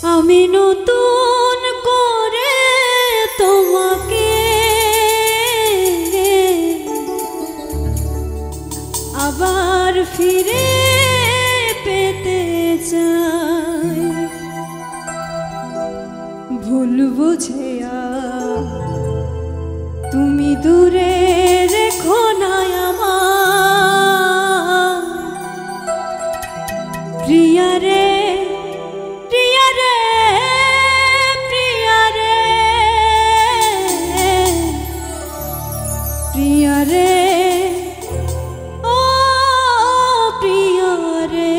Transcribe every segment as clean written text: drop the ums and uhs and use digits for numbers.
আমি নতুন করে তোমাকে আবার ফিরে পেতে চাই। ভুল বুঝে তুমি দূরে রেখো না আমার প্রিয়া রে, প্রিয়া রে, প্রিয়া রে, প্রিয়া রে, ও প্রিয়া রে।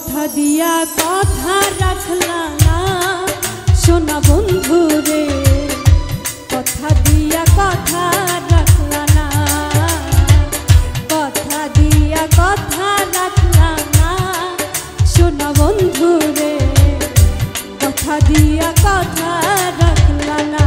কথা দিয়া কথা রাখলা না সোনা বন্ধু রে, কথা দিয়া কথা রাখলা না, কথা দিয়া কথা রাখলা না সোনা বন্ধু রে, কথা দিয়া কথা রাখলা না।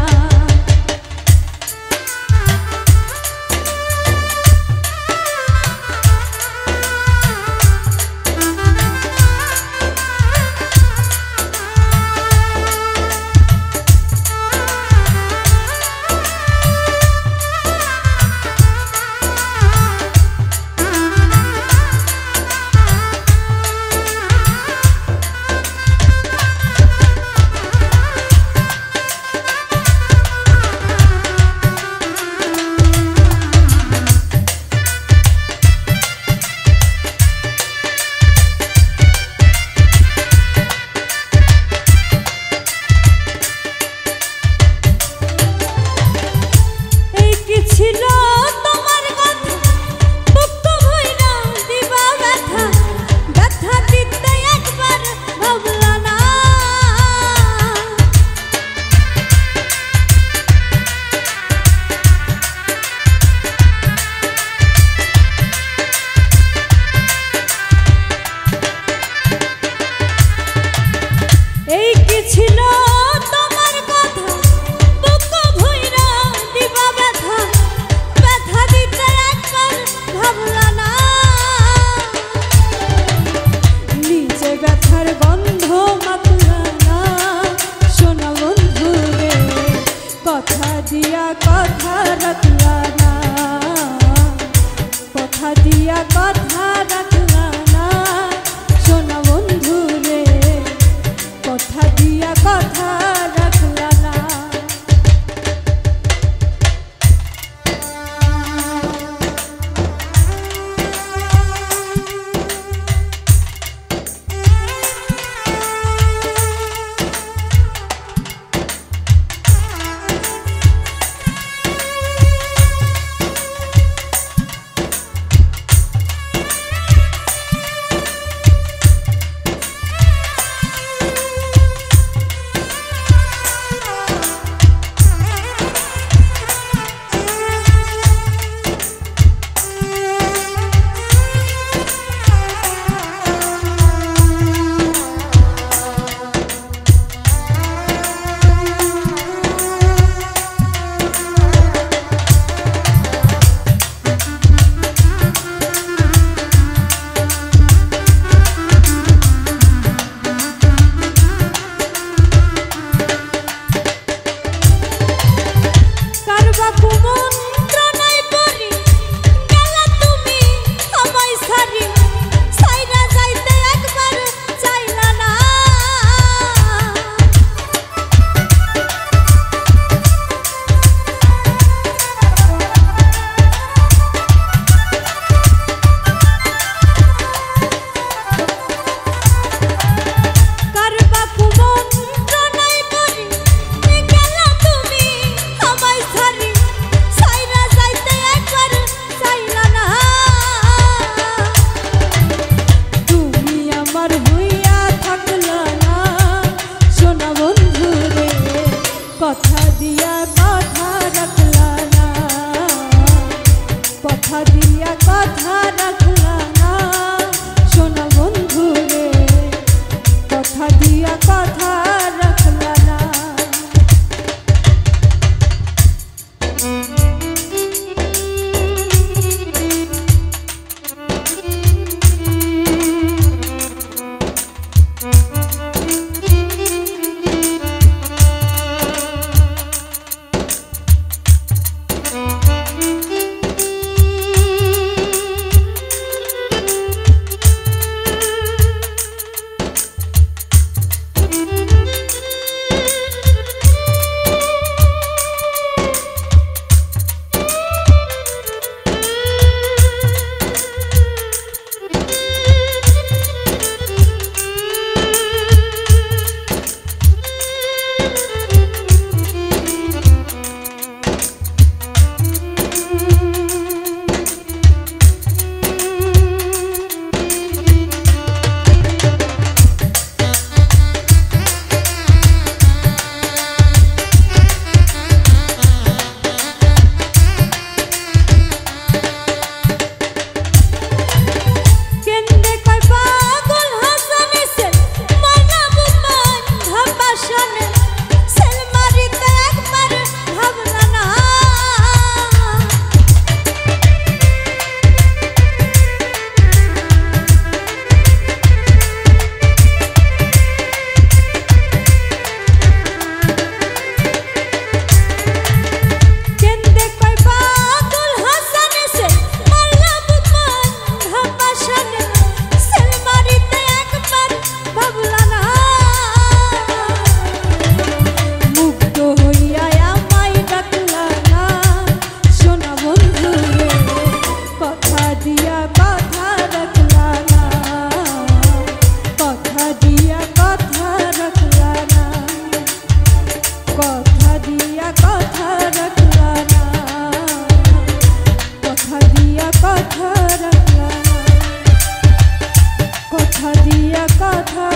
কথা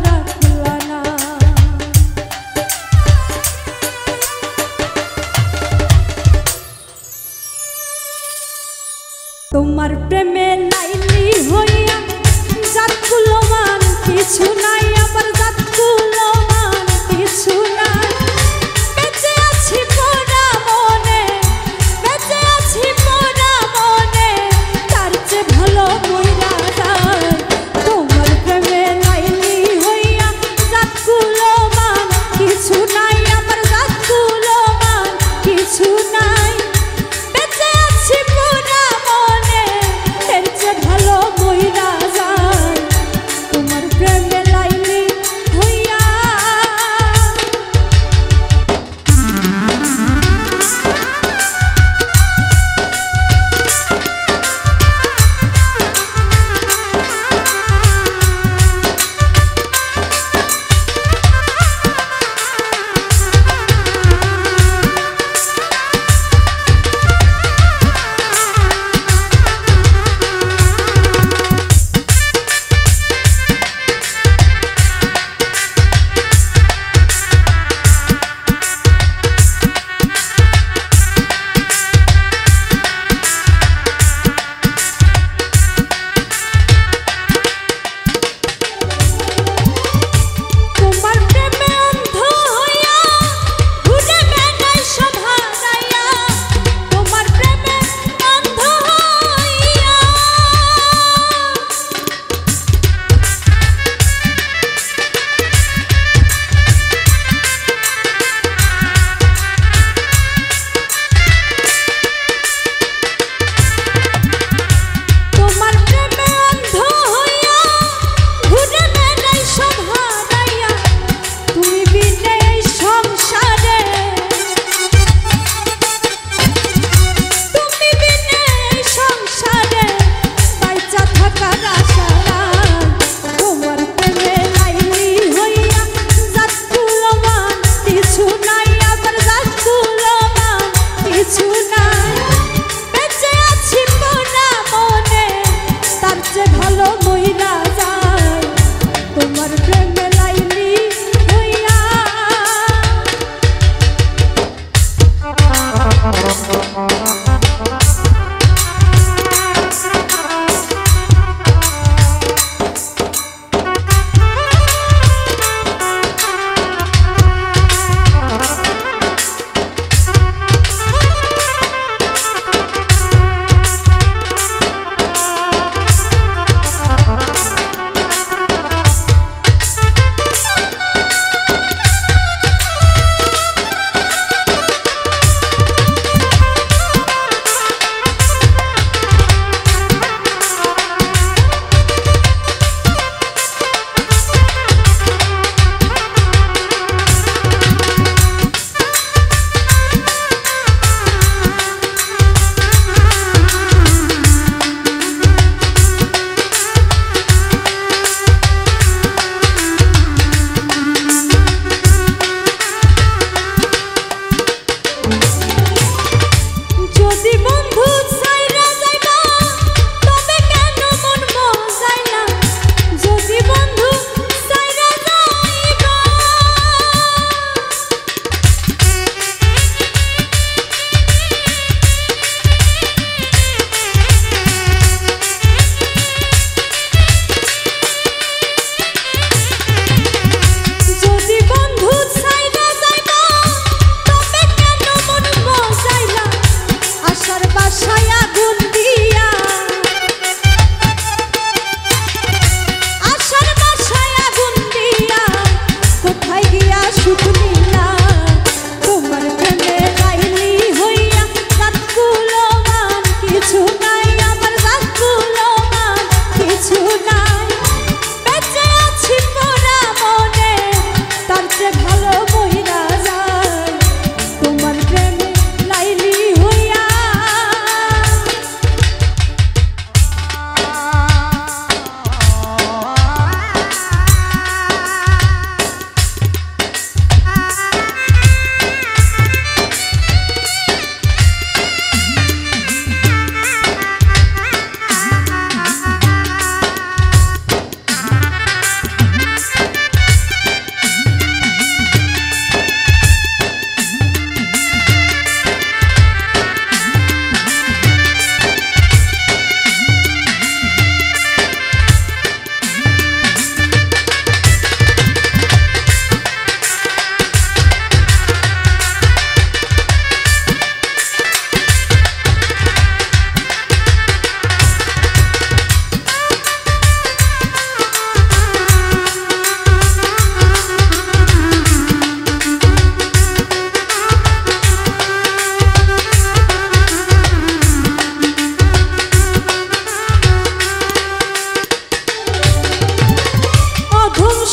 রাখলা না। তোমার প্রেমে লাইলি হইয়া জাতগুলো মান কিছু নাই, আবার জাতগুলো মান কিছু নাই। বেঁচে আছি মোরা মনে, বেঁচে আছি মোরা মনে, তার চেয়ে ভালো মইরা যায়। তোমার প্রেমে লাইলি হইয়া জাতগুলো মান কিছু নাই, আবার জাতগুলো মান কিছু নাই। বেঁচে আছি মোরা মনে, এর চেয়ে ভালো মইরা যায়। তোমার প্রেমে লাইলি হইয়া।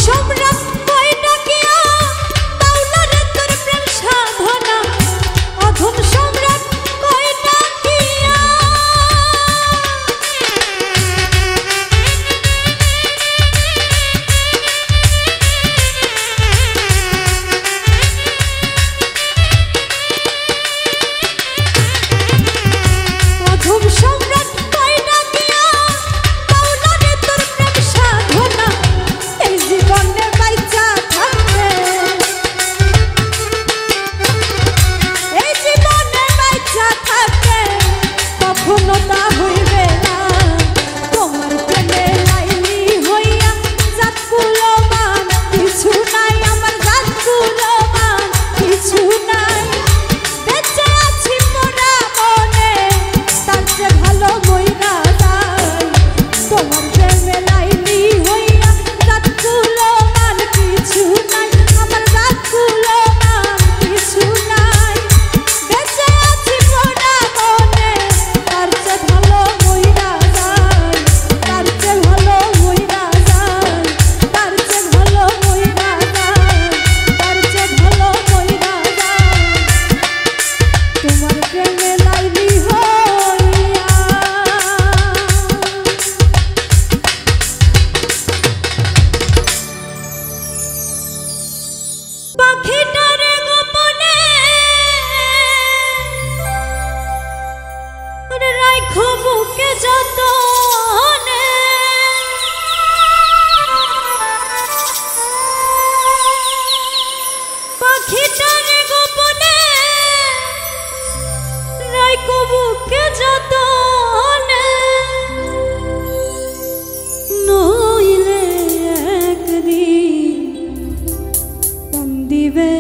সম্রাট কই ডাকিয়া মাওলারে তোর প্রেম সাধনা অধম সম্রাট কই ডাকিয়া অধম সম্রাট কই ডাকিয়া মাওলারে তোর প্রেম সাধনা এই জীবনে বাইচা থাকতে এই জীবনে বাইচা থাকতে কখনো তা হইবে না তোমার প্রেমে লাইলি হইয়া জাত কুলমান কিছু নাই আমার জাত কুলমান কিছু নাই বেঁচে আছি মোরা মনে তার চেয়ে ভালো মইরা যাই তোমার প্রেমে লাইলি হইয়া জাত কুলমান কিছু নাই আমার জাত কুলমান কিছু নাই বেঁচে আছি মোরা মনে তার চেয়ে ভালো মইরা যাই তার চেয়ে ভালো মইরা যাই তার চেয়ে ভালো মইরা যাই তার চেয়ে ভালো মইরা যাই তোমার প্রেমে লাইলি হইয়া পাখিটারে গোপনে রাইখো বুকে যতনে পাখিটারে গোপনে রাইখো বুকে যতনে নইলে একদিন কান্দিবে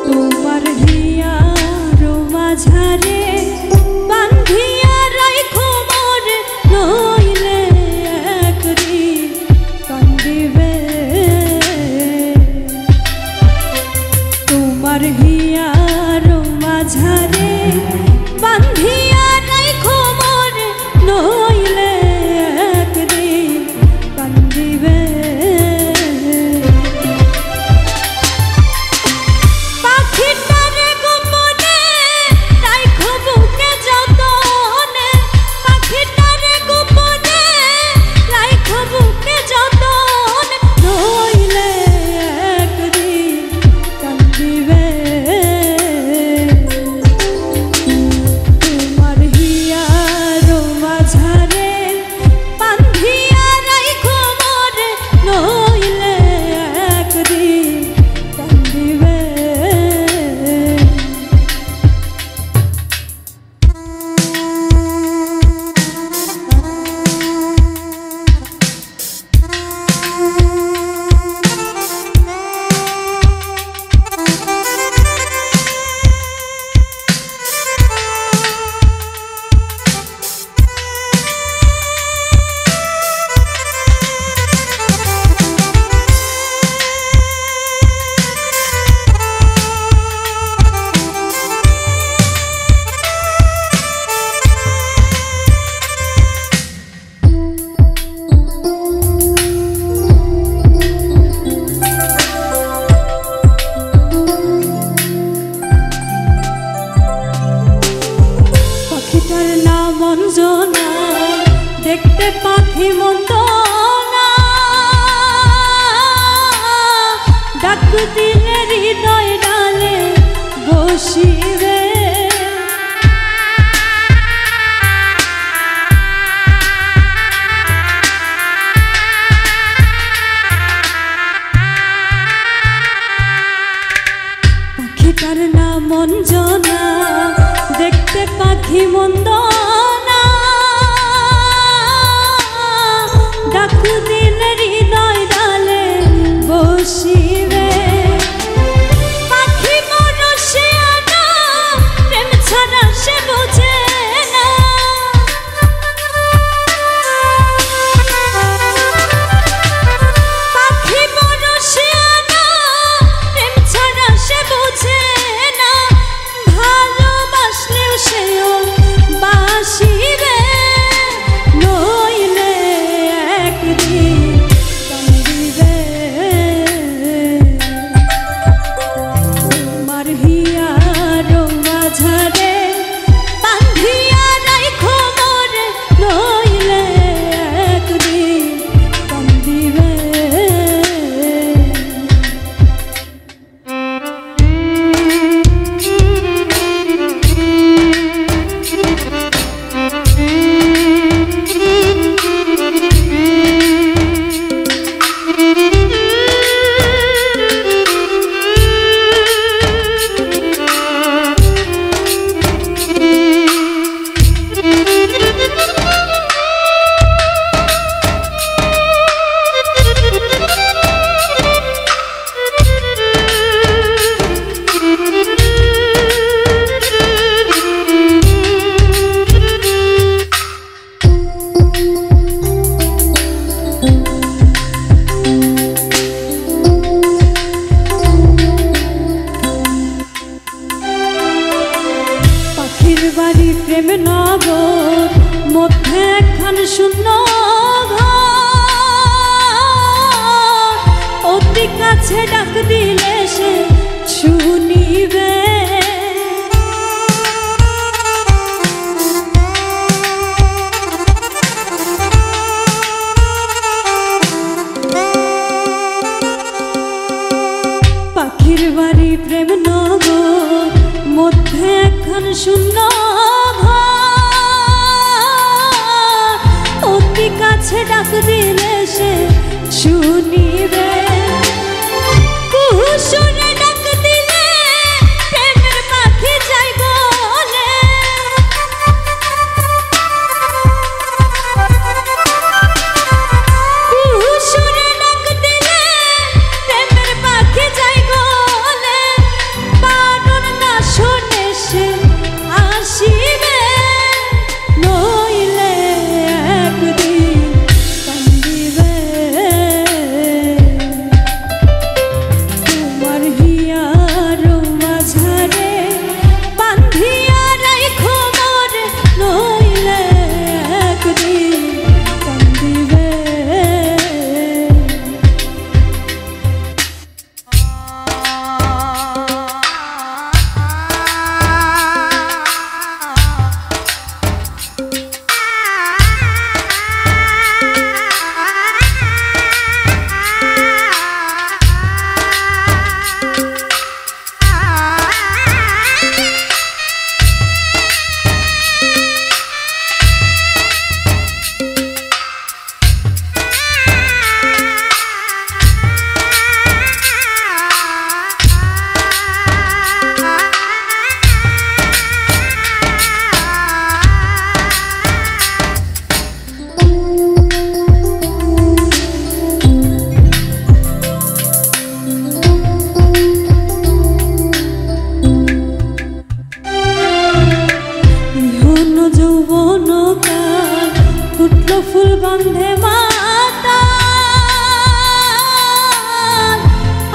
তোমার হিয়ার মাঝারে বান্ধিয়া রাইখো মোরে নইলে একদিন কান্দিবে তোমার হিয়ার মাঝারে বান্ধিয়া রাইখো মোরে নইলে একদিন কান্দিবে পাখিটারে গোপনে রাইখো বুকে যতনে পাখিটারে গোপনে রাইখো বুকে যতনে নইলে একদিন কান্দিবে তোমার হিয়ার মাঝারে বান্ধিয়া রাইখো মোরে নইলে একদিন কান্দিবে পাখিটার নাম অঞ্জনা দেখতে পাখি মন্দ না ডাক দিলে হৃদয় ডালে বসিবে পাখিটার নাম মঞ্জনা দেখতে পাখি মন্দ না, ডাক দিলে হৃদয় ডালে বসিবে। পাখি মরশিয়ানা প্রেম ছাড়া সে বোঝে না। পাখি মরশিয়ানা প্রেম ছাড়া সে বোঝে না। ভালোবাসলেও সেও বাসিবে, নইলে একদিন কান্দিবে। তোমার হিয়ার মাঝারে বান্ধিয়া রাইখো মোরে, নইলে একদিন কান্দিবে। বাড়ি প্রেম নগর মধ্যে একখান শূন্য ঘর, অতি কাছে ডাক দিলে সে শুনিবে। পাখির বাড়ি প্রেম নগর মধ্যে একখান শূন্য ঘর, অতি কাছে ডাক দিলে সে শুনিবে। কুহুসুরে ডাক দিলে প্রেমের পাখি যাই বলে। কুহুসুরে ডাক দিলে প্রেমের পাখি যাই বলে। বারণ না শোনে সে আসিবে, নইলে একদিন কান্দিবে। তোমার হিয়ার মাঝারে বান্ধিয়া রাইখো মোরে, নইলে একদিন কান্দিবে। যৌবন কাল ফুটল ফুল গন্ধে মাতা,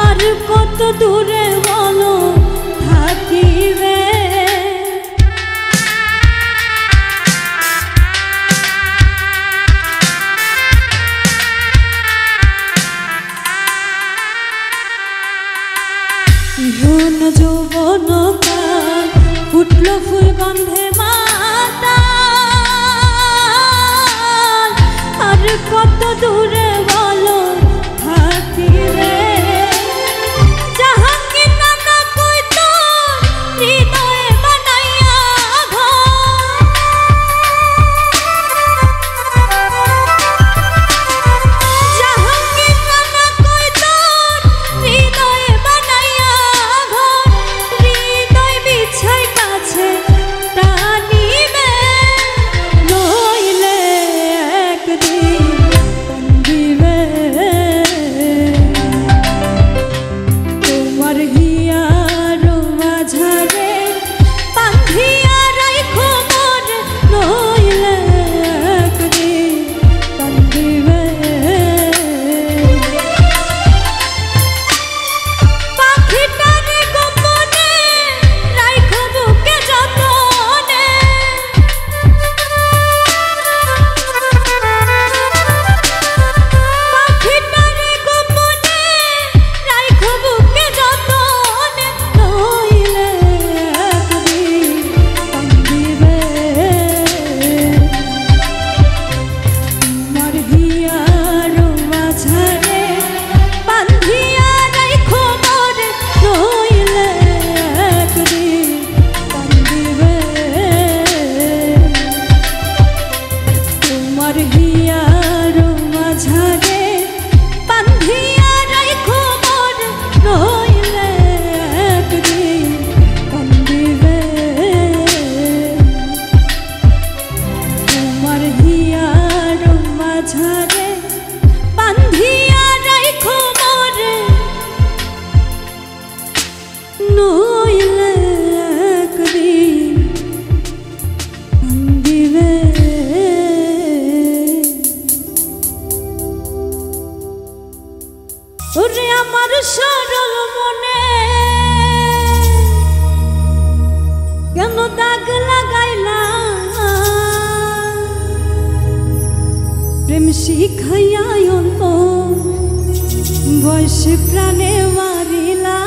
আর কত দূরে বলো থাকিবে। যৌবন কাল ফুটল ফুল গন্ধে মাতা, আর কত দূরে বলো থাকিবে। জাহাঙ্গীর নানা কইতো হৃদয়ে বানাইয়া ঘর, জাহাঙ্গীর নানা কইতো হৃদয়ে বানাইয়া ঘর। হৃদয় শিখাইয়া অল্প বয়সে প্রাণে মারিলা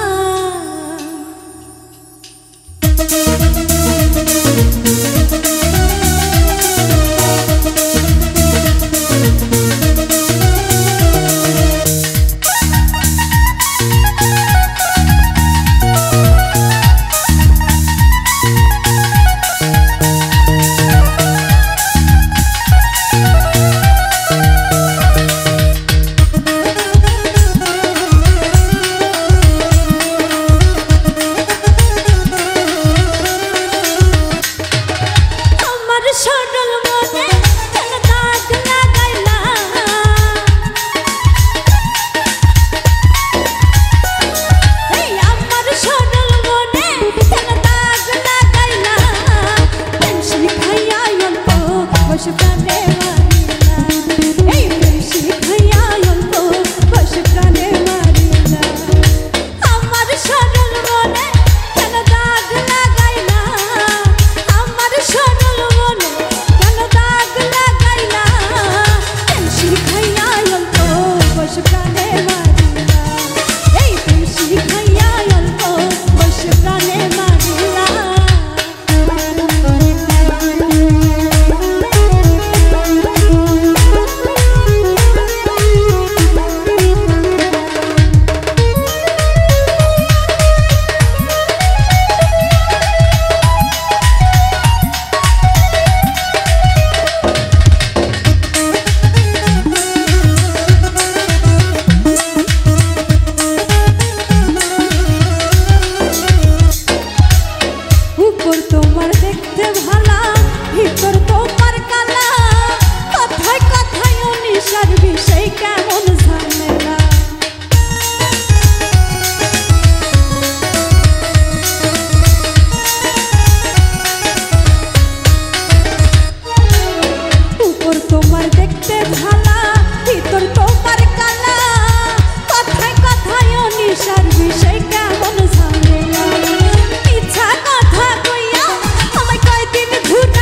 ঘুর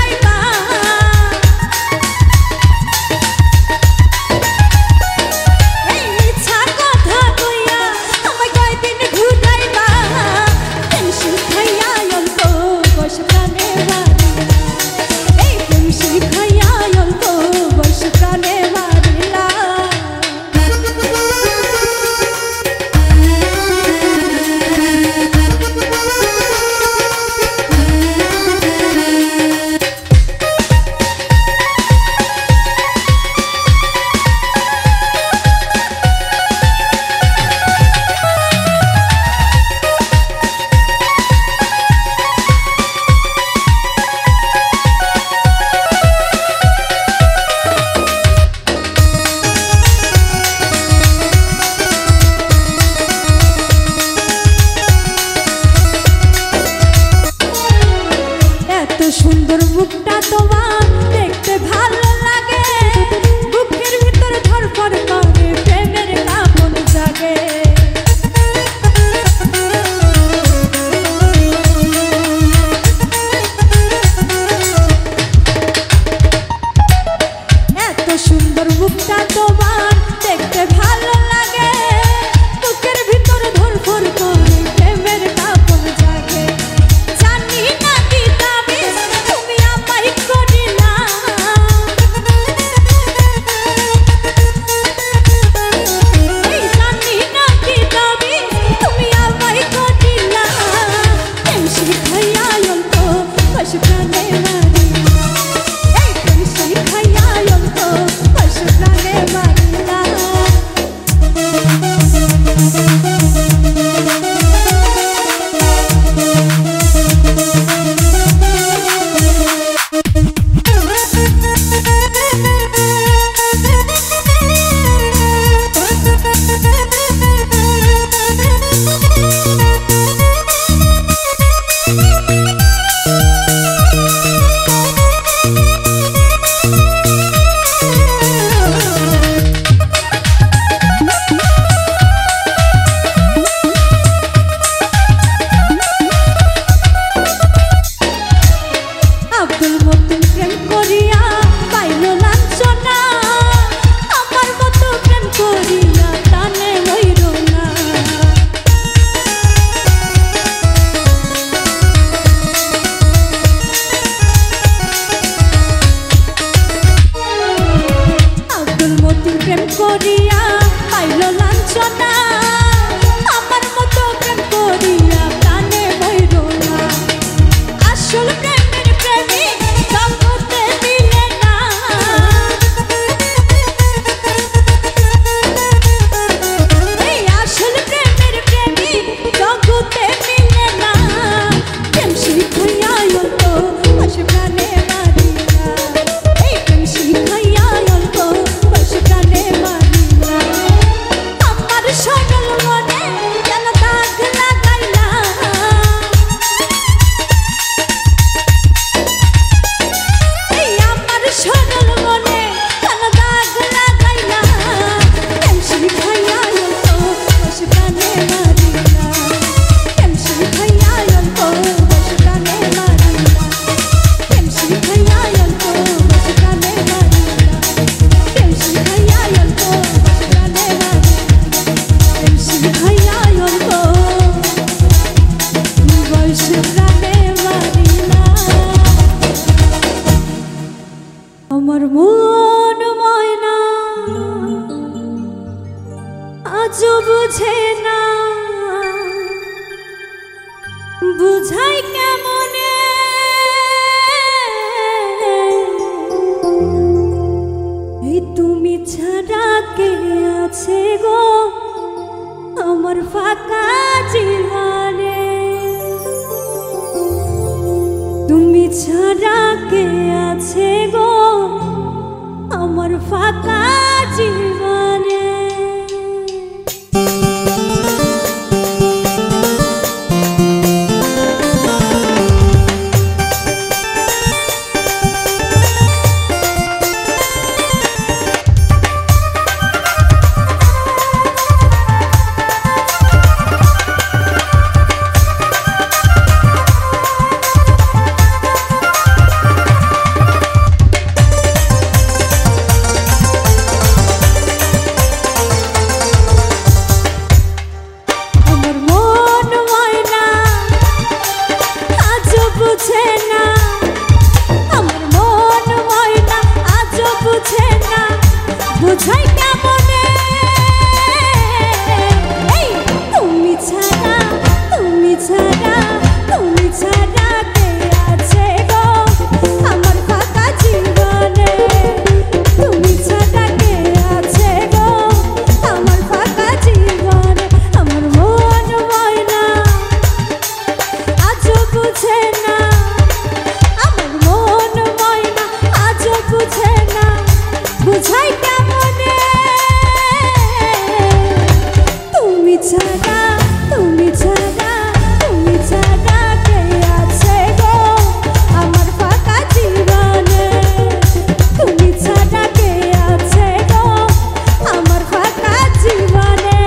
প্রাণে মারিলা আমার মন ময়না আজও বুঝে না বুঝাই কেমনে এই তুমি ছাড়া কে আছে গো আমার ফাঁকা জীবনে তুমি ছাড়া কে আছে গো আমার ফাঁকা জীবনে বুঝাই কেমনে তুমি ছাড়া তুমি ছাড়া তুমি ছাড়া কে আছে গো আমার ফাঁকা জীবনে তুমি ছাড়া কে আছে গো আমার ফাঁকা জীবনে আমার মন ময়না আজও বুঝে না আমার মন ময়না আজও বুঝে না বুঝাই কেমনে তুমি ছাড়া তুমি ছাড়া তুমি ছাড়া কে আছে গো আমার ফাঁকা জীবনে তুমি ছাড়া কে আছে গো আমার ফাঁকা জীবনে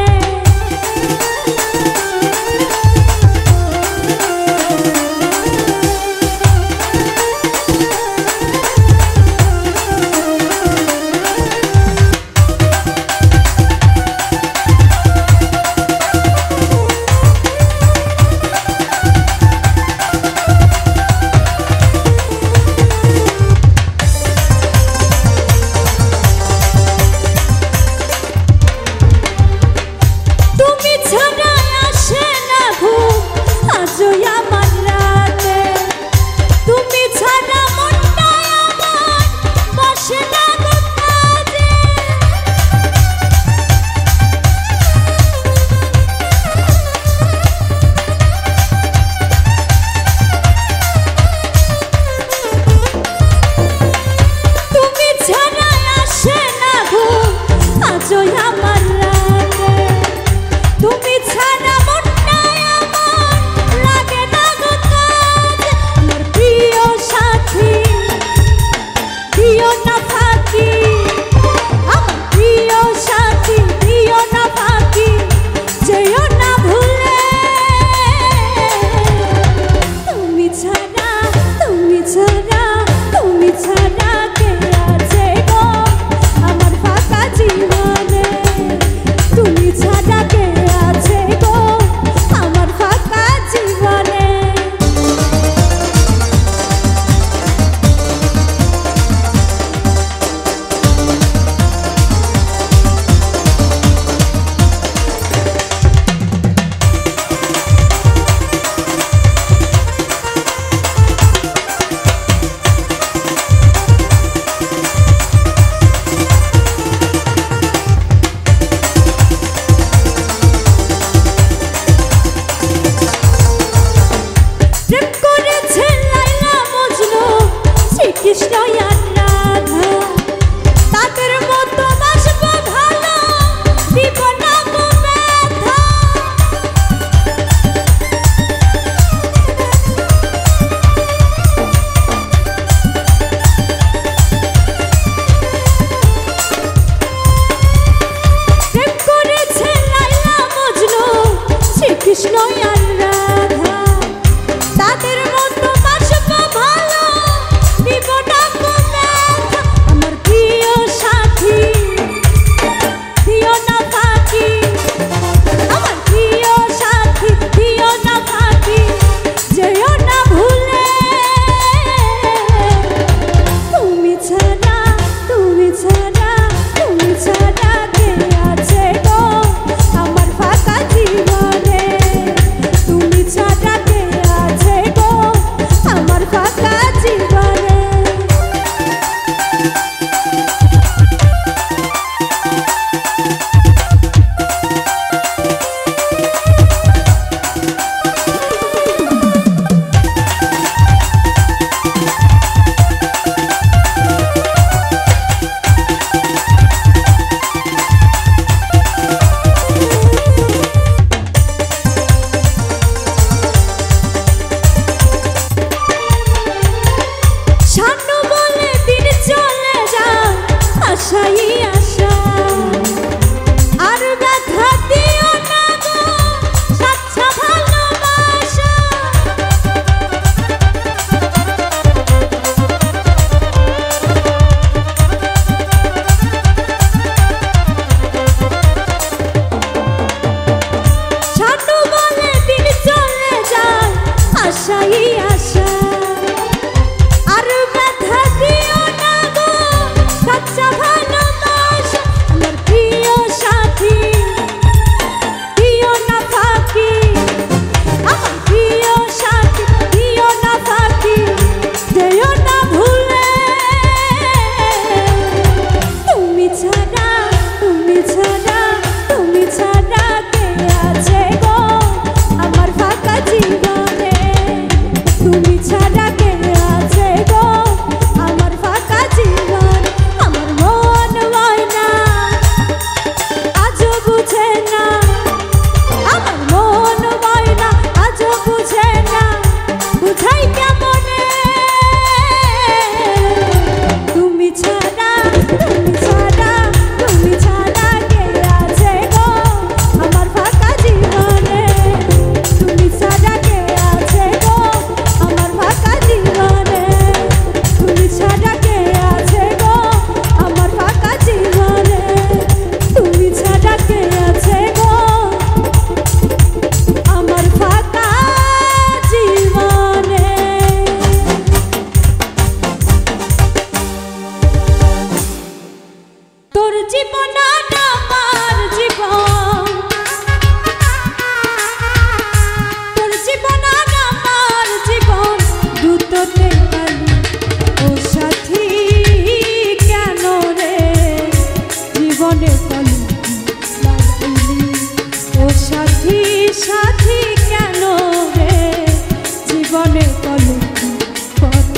তাদের মতো বাসবো ভালো দিব না জীবনে কলঙ্ক পরাইলি।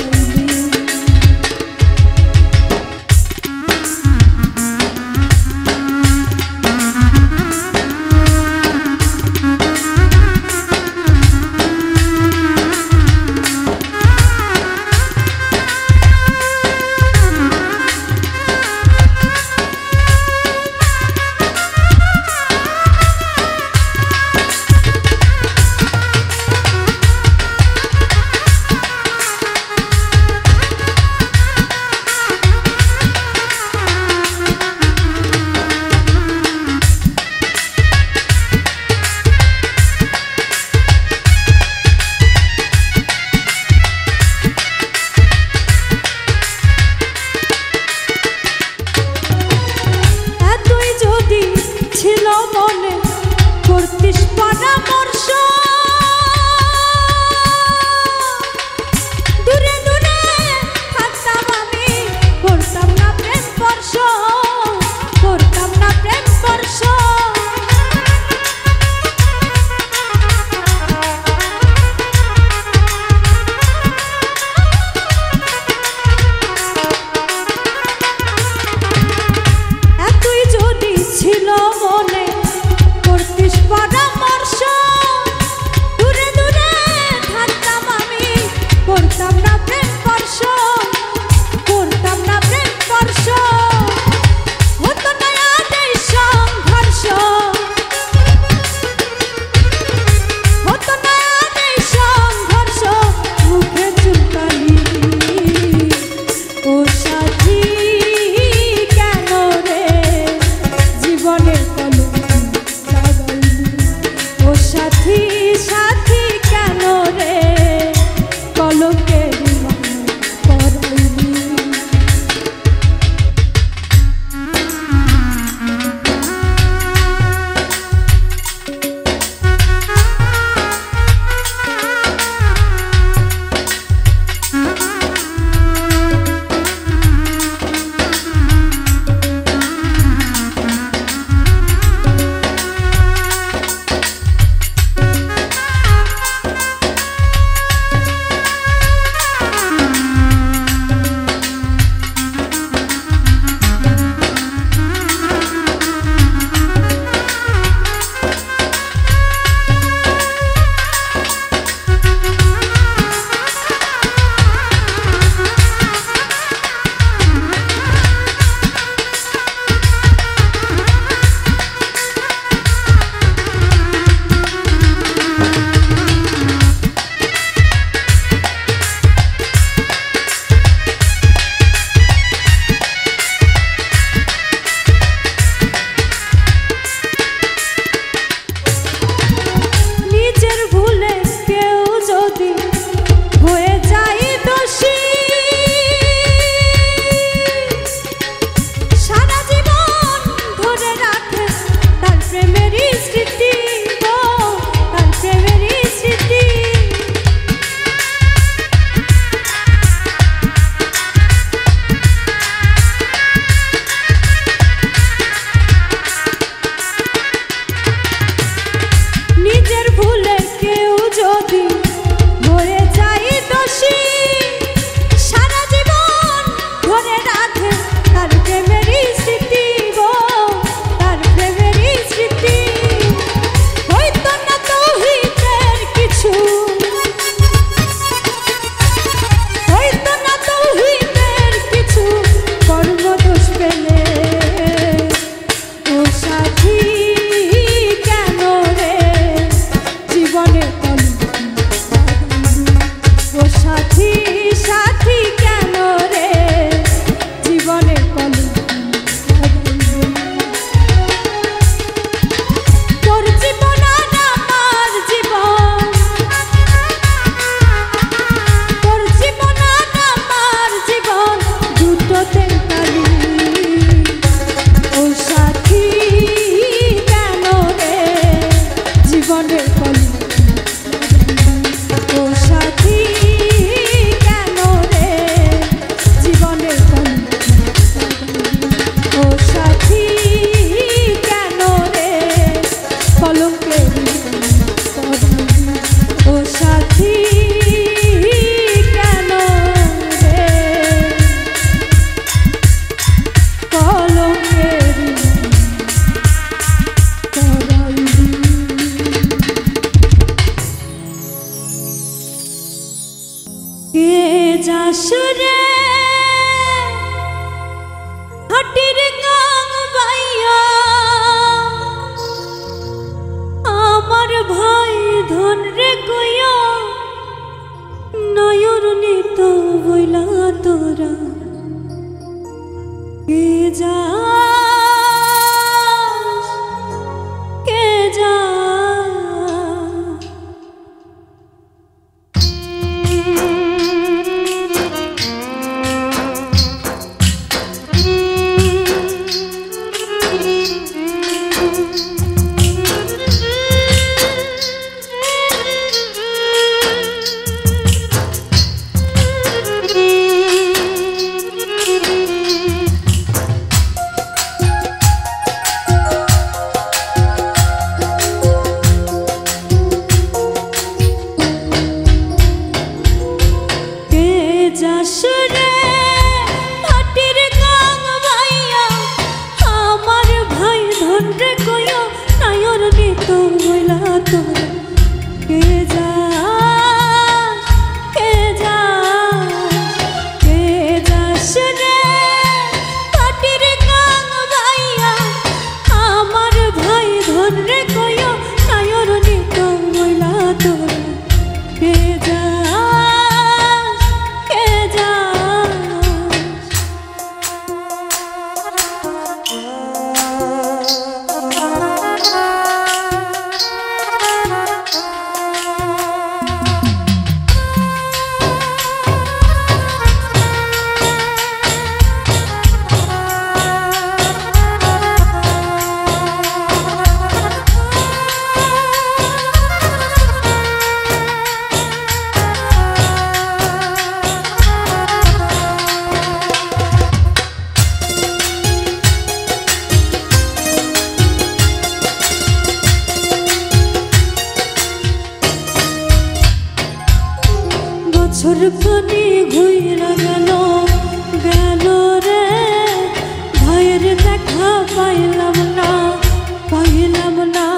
কে যাস রে হাটির গাং বাইয়া আমার ভাই ধন রে কইয়া নয়র নিত বইলা তোরা কে যা কে যা বছরখানি ঘুইরা গেল গেল রে ভাইয়ের দেখা পাইলাম না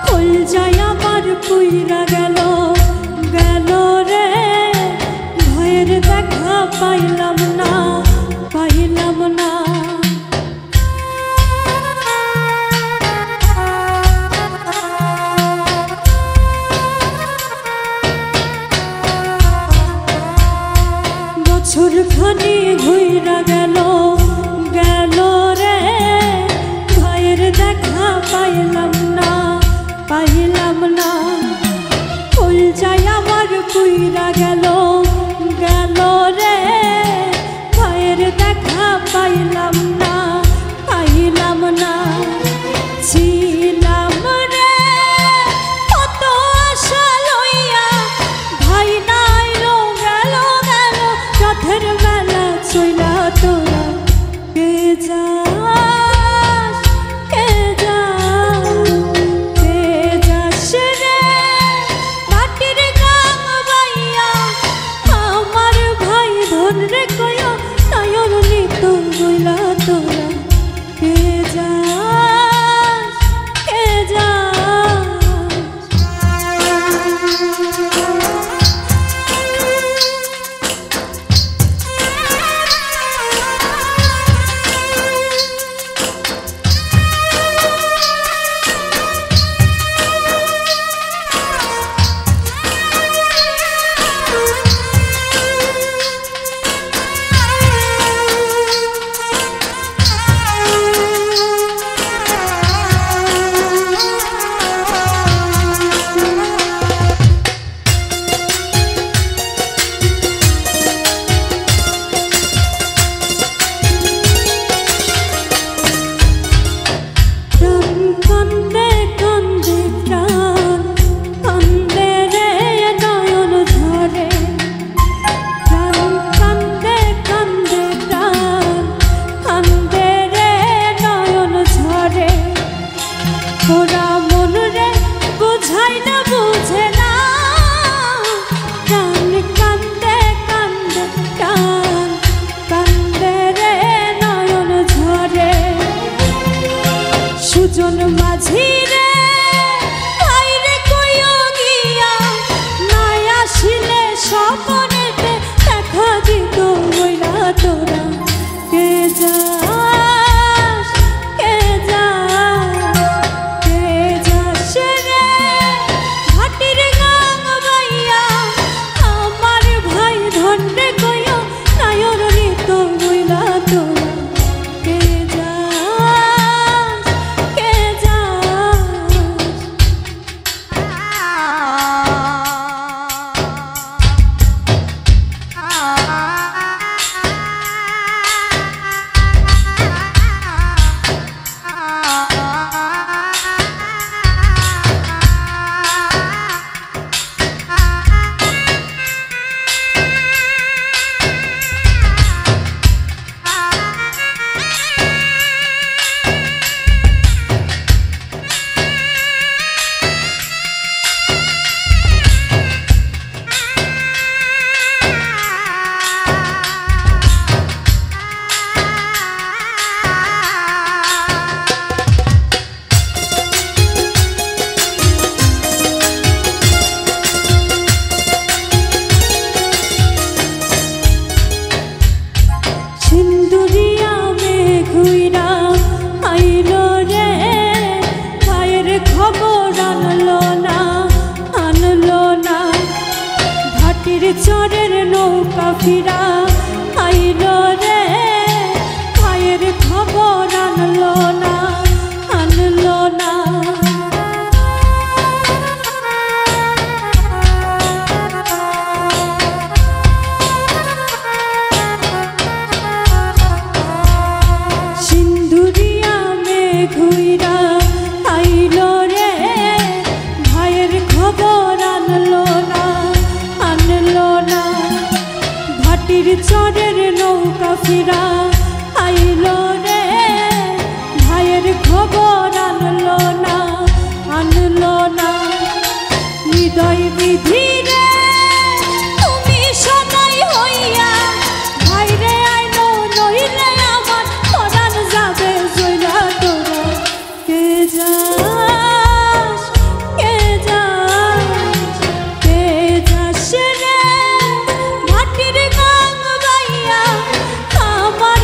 কলজায় আমার পুইরা গেল গেল রে ভাইয়ের দেখা পাইলাম না বছরখানি ঘুইরা গেল গেল রে ভাইয়ের দেখা পাইলাম না কলজায় আমার পুইরা গেল গেল রে ভাইয়ের দেখা পাইলাম না ছিলাম রে কত আশা লইয়া ভাই নাই গেল রথের বেলা চইলা তোরা ফিরা আইলো রে, ভাইয়ের খবর আনলো না, আনলো না। সিন্দুরিয়া মেঘুইরা আইলো রে, ভাইয়ের খবর আনলো না, আনলো না। ভাটির চরের নৌকা ফিরা আইলো রে, ভাইয়ের খবর আনলো না, আনলো না। হৃদয় বিধি রে তুমি সদাই হইয়া, ভাইরে আইলো নইলে আমার পরাণ যাবে জইলা তোরা। কে যাস, কে যাস, কে যাস রে ভাটির গাং বাইয়া, আমার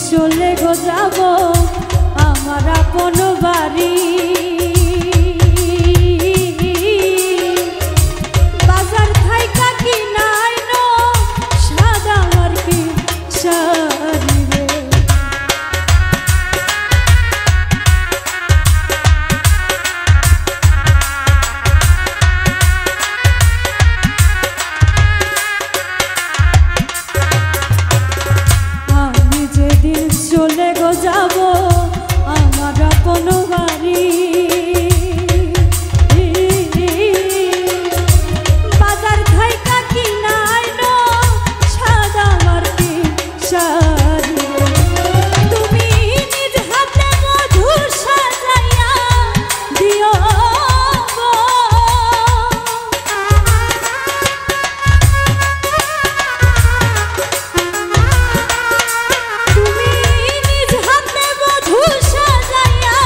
চলে গো যাব আমার আপন বাড়ি, বাজার থাইকা কিনাই নো সাদা আমার কি শাড়ি রে। চলে গো যাব আমার আপন বাড়ি, বাজার থাইকা কিনাই নো সাদা আমার কি শাড়ি, তুমি নিজ হাতে মধু সাজাইয়া দিও গো, তুমি নিজ হাতে মধু সাজাইয়া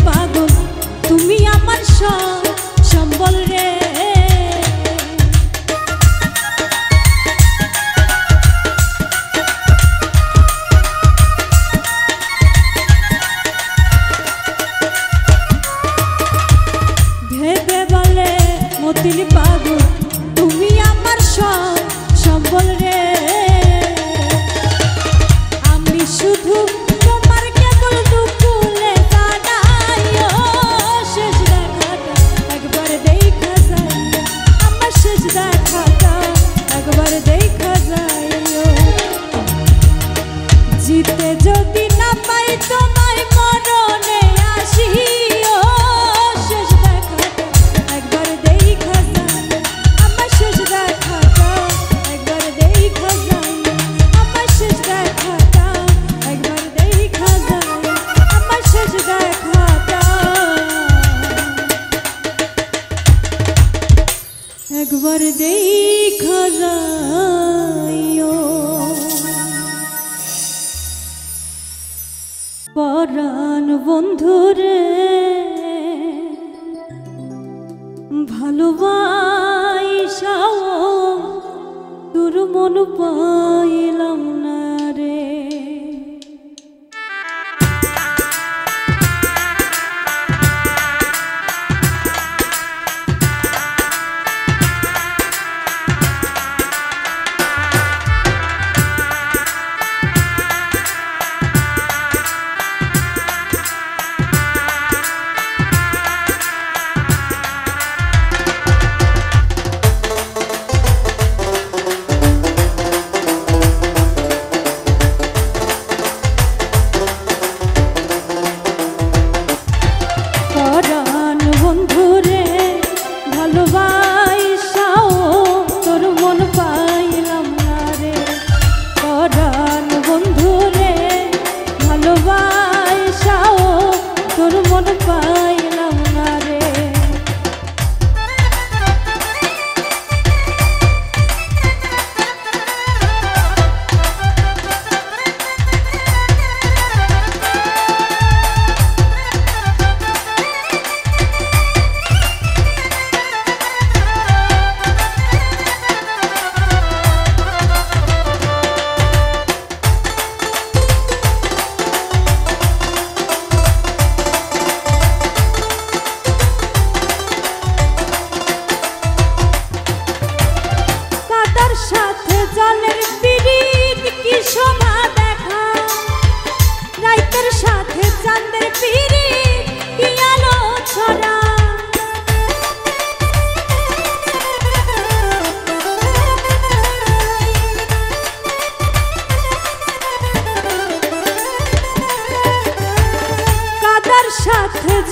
পাগল তুমি আমার সম্বল রে। ভেবে বলে মতির পাগল তুমি আমার সম্বল রে। আমি শুধু তোমার কেবল দুকুলে কাটাইও, শেষ দেখাটা একবার দেখা যায়, আমার শেষ দেখাটা একবার দেখা যাইও। জিতে যদি না পাই তোমায় মরণে আসিও, শেষ দেখাটা একবার দেখা যায়, আমার শেষ দেখাটা একবার দেখা যায়, আমার শেষ দেখাটা একবার দেখা যায়, আমার শেষ দেখাটা একবার দেখা যাইও। পরাণ বন্ধুরে ভালোবাসাও তোর মন পাইলাম না রে।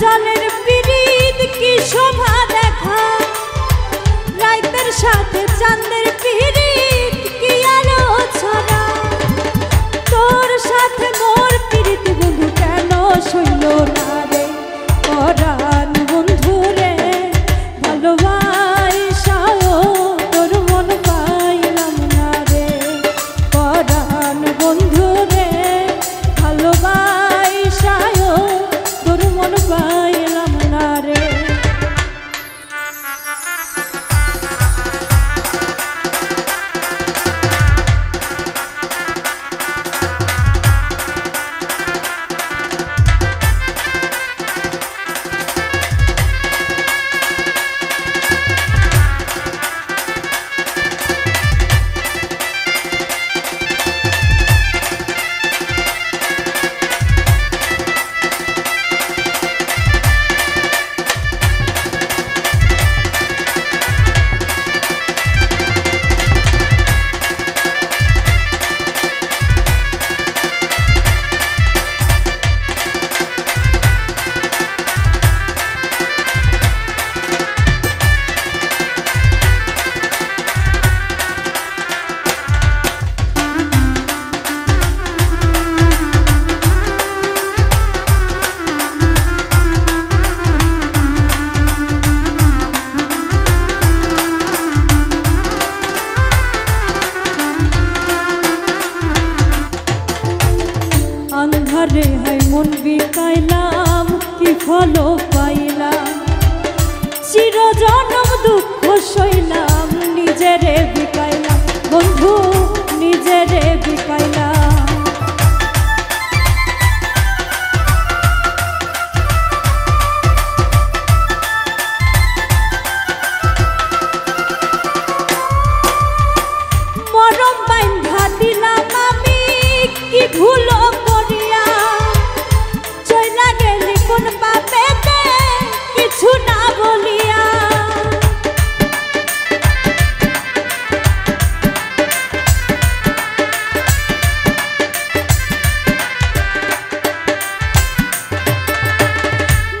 জলের পিরিত কি শোভা দেখা, রাইতের সাথে চাঁদের পিরিত কি আলো ছড়া। তোর সাথে মোর পিরিত বন্ধু কেন সইল না রে, পরাণ বন্ধু রে ভালোবাসাও তোর মন পাইলাম না রে। পরাণ বন্ধু রে ভালোবাসাও তোর মন পাইলাম ভালো পাইলাম, চিরজনম দুঃখ সইলাম, নিজেরে বিকাইলাম বন্ধু, নিজেরে বিকাইলাম। মরম বাইন্ধা দিলাম আমি কি ভুল করিয়া, চইলা গেলি কোন পাপেতে কিছু না বলিয়া।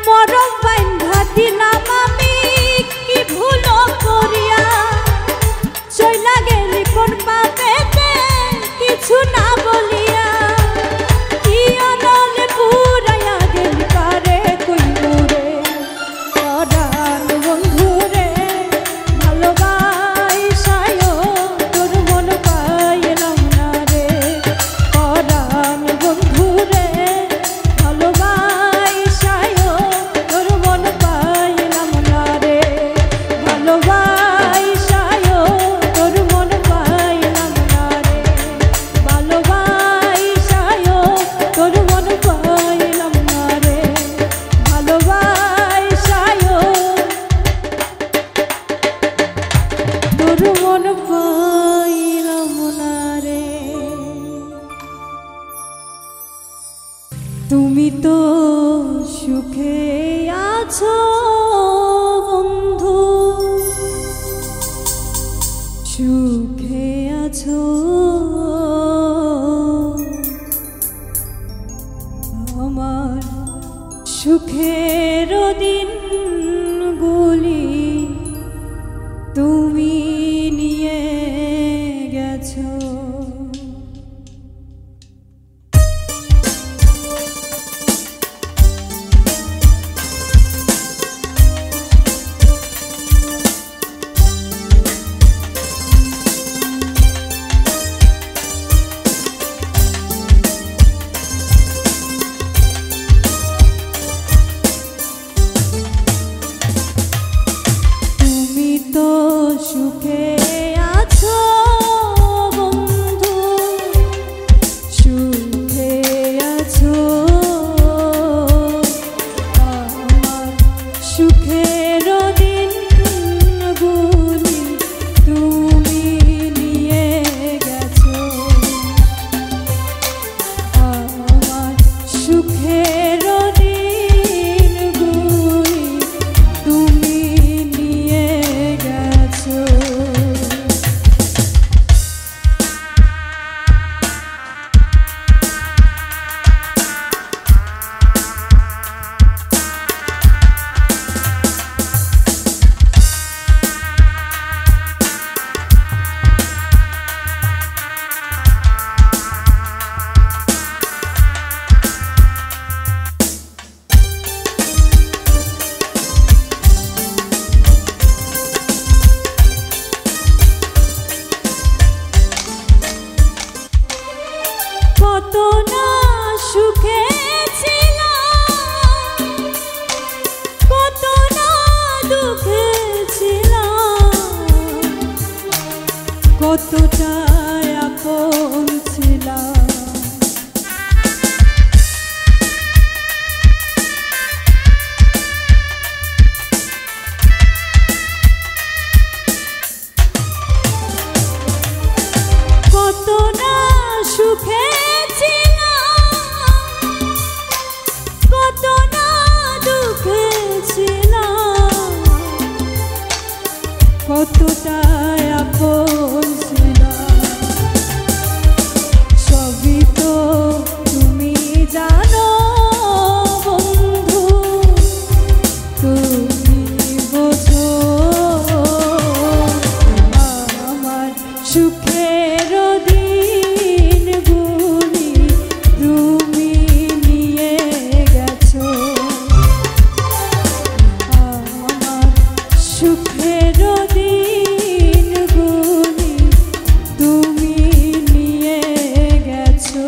মরম বাইন্ধা দিলাম আমি কি ভুল করিয়া, চইলা গেলি কোন পাপেতে কিছু না বলিয়া। কি অনলে পুরাইয়া গেলি কারে কইমুরে, পরাণ বন্ধুরে ভালোবাইসায়ও তোর মন পাইলাম না রে। পরাণ বন্ধুরে ভালোবাইসায়ও তোর মন পাইলাম না রে। ভালোবাইসায়ও তোর মন পাইলাম না রে। ভালোবাইসায়ও তোর মন পাইলাম না রে। ভালোবাইসায়ও তোর মন পাইলাম না রে। তুমি তো সুখে আছো বন্ধু, সুখে আছো, আমার সুখের দিনগুলি তুমি নিয়ে গেছো। তুমি তো সুখে আছো বন্ধু, সুখে আছো, আমার সুখের দিনগুলি তুমি নিয়ে গেছো। আমার সুখের দিনগুলি তুমি নিয়ে গেছো। কত না সুখে ছিলাম, কত না দুঃখে ছিলাম, কতটা আপন ছিলাম। কত না সুখে ছিলাম, কত না দুঃখে ছিলাম, কতটা আপন ছিলাম। সবই তো তুমি জানো বন্ধু, তুমি বোঝো আমার সুখের দিনগুলি তুমি নিয়ে গেছো। আমার সুখের দিনগুলি তুমি নিয়ে গেছো।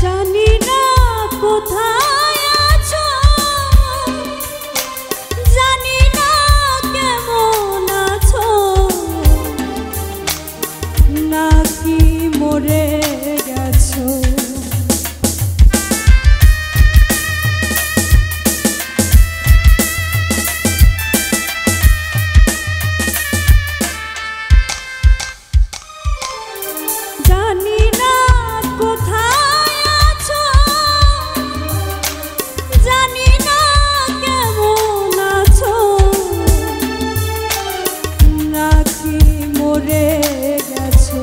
জানি না কোথায় আছো, জানি না কেমন আছো, নাকি মরে গেছো। জানি না কোথায় আছো, জানি না কেমন আছো, নাকি মরে গেছো।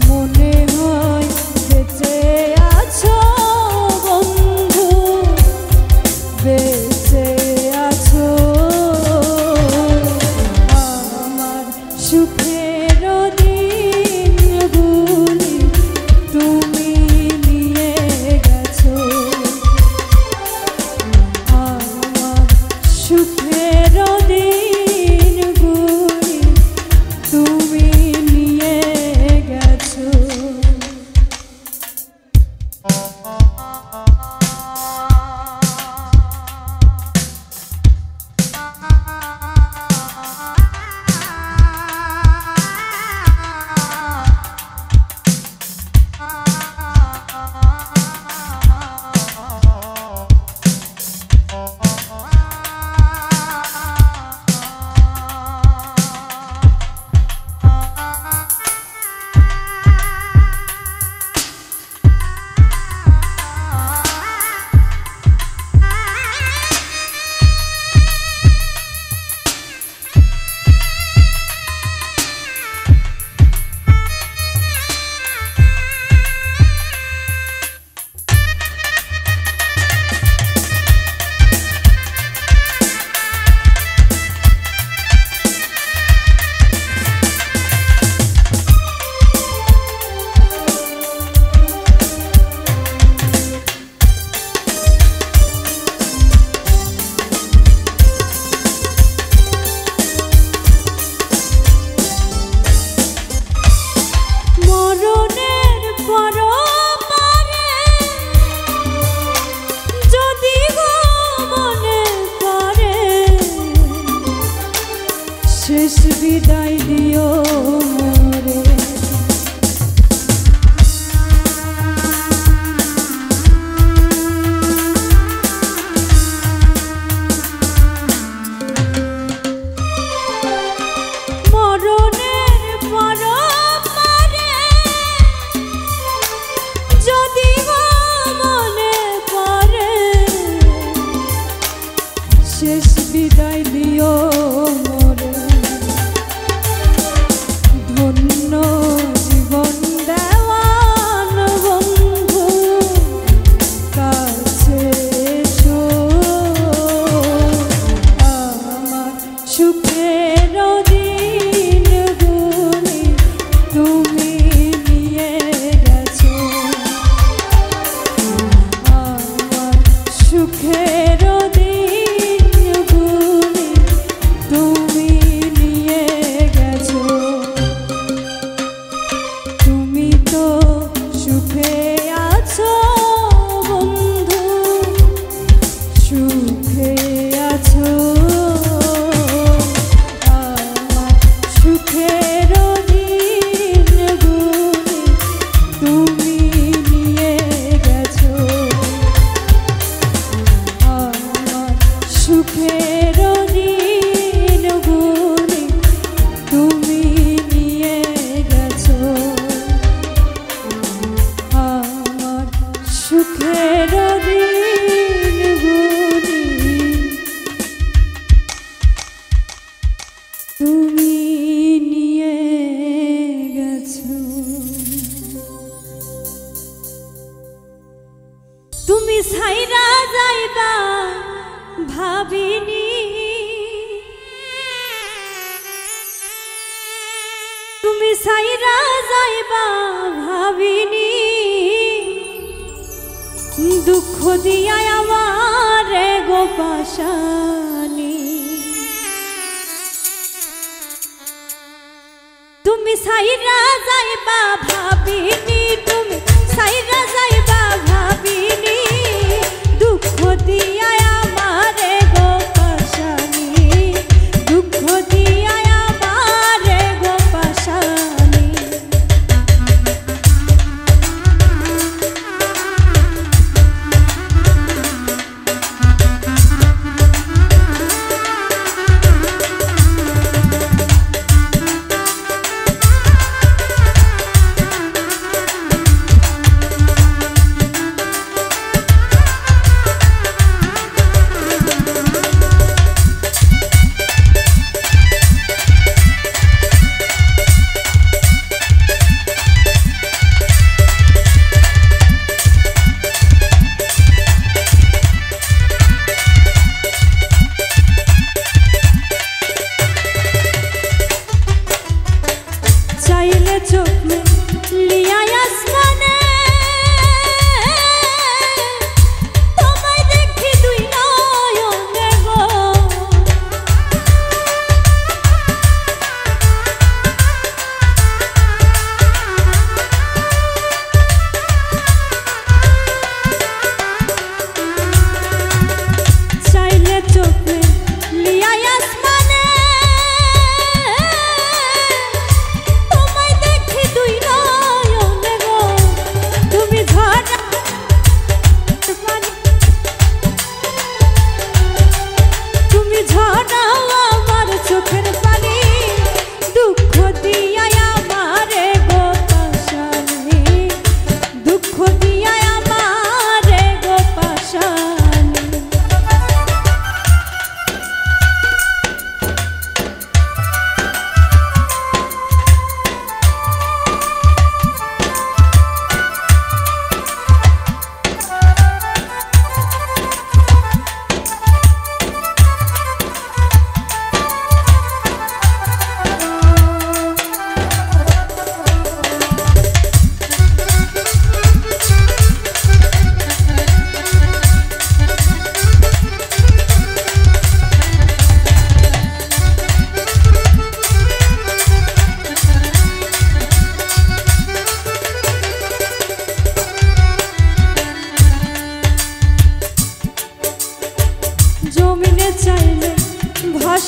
মনে হয় বেঁচে আছো বন্ধু, বেঁচে আছো। আমার সুখের দিনগুলি তুমি নিয়ে গেছো, আমার সুখের দিনগুলি তুমি নিয়ে গেছো। শেষ বিদায় দিও মোরে, মরণের পরপারে যদি মনে পড়ে, শেষ বিদায় দিও মোরে। ধন্য জীবন দেওয়ান বন্ধু, কাছে এসো। আমার সুখের দিনগুলি তুমি নিয়ে গেছো, আমার সুখের দিনগুলি তুমি নিয়ে গেছো। তুমি তো সুখে আছো বন্ধু, সুখে আছো। আমার সুখের দিনগুলি তুমি নিয়ে গেছো, আমার সুখের দিনগুলি তুমি নিয়ে গেছো, আমার সুখের দিনগুলি তুমি নিয়ে গেছো। তুমি ছাইরা যাইবা ভাবিনি, তুমি ছাইরা যাইবা ভাবিনি, দুঃখ দিয়া আমার গো পাশানি। তুমি ছাইরা যাইবা ভাবিনি, তুমি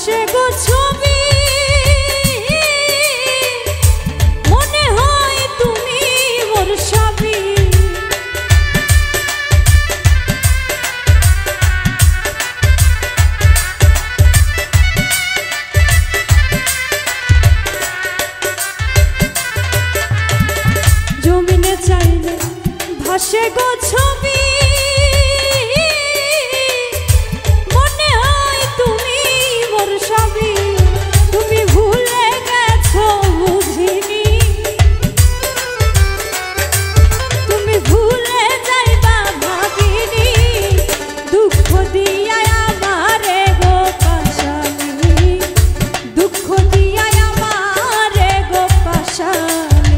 ভাসে গো ছবি মনে হয় তুমি মোর সবই জমিনে চাইলে ভাসে গো ছবি মনে হয় তুমি মোর সবই তুমি ভুলে গেছো বুঝিনি তুমি ভুলে যাইবা ভাবিনি দুঃখ দিয়া আমারে গো পাশানি দুঃখ দিয়া আমারে গো পাশানি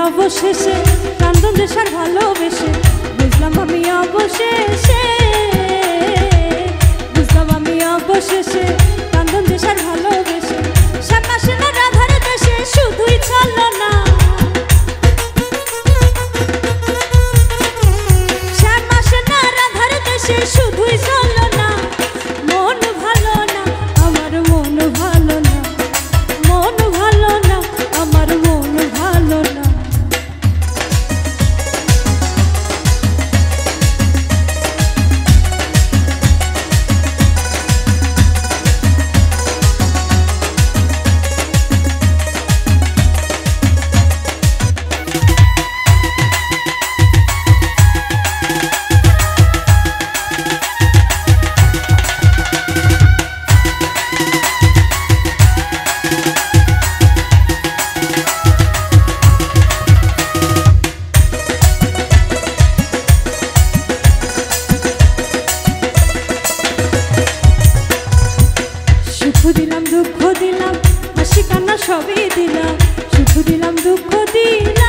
অবশেষে কান্দন দেশার ভালোবেসে বুঝলাম আমি অবশেষে, বুঝলাম আমি অবশেষে কান্দন দেশার ভালোবেসে শ্যামা সেনা রাধার দেশে শুধুই চলো না সবই দিলাম, সুখ দিলাম দুঃখ দিলাম।